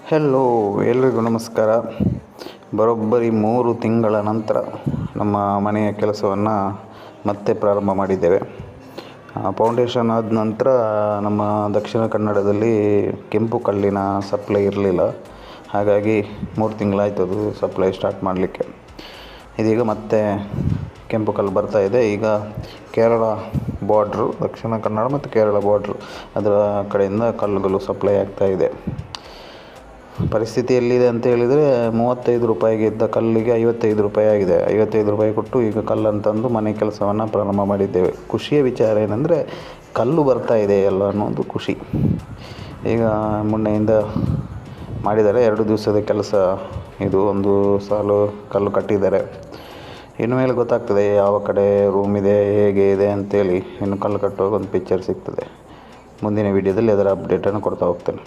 Hello, ಎಲ್ರಿಗೂ ನಮಸ್ಕಾರ. ಬರೋಬ್ಬರಿ 3 ತಿಂಗಳ ನಂತರ ನಮ್ಮ ಮನೆಯ ಕೆಲಸವನ್ನು ಮತ್ತೆ ಪ್ರಾರಂಭ ಮಾಡಿದ್ದೇವೆ. ಫೌಂಡೇಶನ್ ಆದ ನಂತರ ನಮ್ಮ ದಕ್ಷಿಣ ಕನ್ನಡದಲ್ಲಿ ಕೆಂಪು ಕಲ್ಲಿನ ಸಪ್ಲೈ ಇರಲಿಲ್ಲ. ಹಾಗಾಗಿ 3 ತಿಂಗಳಾಯ್ತು ಅದು ಸಪ್ಲೈ ಸ್ಟಾರ್ಟ್ ಮಾಡಲಿಕ್ಕೆ. ಇದೀಗ ಮತ್ತೆ ಕೆಂಪು ಕಲ್ಲು ಬರ್ತಾ ಇದೆ. ಈಗ ಕೇರಳ ಬಾರ್ಡ್ರು, ದಕ್ಷಿಣ ಕನ್ನಡ ಮತ್ತು ಕೇರಳ ಬಾರ್ಡ್ರು ಅದರ ಕಡೆಯಿಂದ ಕಲ್ಲುಗಳು ಸಪ್ಲೈ ಆಗ್ತಾ ಇದೆ. ಪರಿಸ್ಥಿತಿ ಎಲ್ಲಿದೆ ಅಂತ ಹೇಳಿದರೆ, 35 ರೂಪಾಯಿಗೆ ಇದ್ದ ಕಲ್ಲಿಗೆ 55 ರೂಪಾಯಿ ಆಗಿದೆ. 55 ರೂಪಾಯಿ ಕೊಟ್ಟು ಈಗ ಕಲ್ಲನ್ನು ತಂದು ಮನೆ ಕೆಲಸವನ್ನು ಪ್ರಾರಂಭ ಮಾಡಿದ್ದೇವೆ. ಖುಷಿಯ ವಿಚಾರ ಏನಂದರೆ, ಕಲ್ಲು ಬರ್ತಾ ಇದೆ ಎಲ್ಲ ಅನ್ನೋದು ಖುಷಿ. ಈಗ ಮೊನ್ನೆಯಿಂದ ಮಾಡಿದ್ದಾರೆ. 2 ದಿವಸದ ಕೆಲಸ ಇದು. ಒಂದು ಸಾಲು ಕಲ್ಲು ಕಟ್ಟಿದ್ದಾರೆ. ಇನ್ನು ಮೇಲೆ ಗೊತ್ತಾಗ್ತದೆ ಯಾವ ಕಡೆ ರೂಮ್ ಇದೆ, ಹೇಗೆ ಇದೆ ಅಂತೇಳಿ. ಇನ್ನು ಕಲ್ಲು ಕಟ್ಟುವಾಗ ಒಂದು ಪಿಕ್ಚರ್ ಸಿಗ್ತದೆ. ಮುಂದಿನ ವೀಡಿಯೋದಲ್ಲಿ ಅದರ ಅಪ್ಡೇಟನ್ನು ಕೊಡ್ತಾ ಹೋಗ್ತೇನೆ.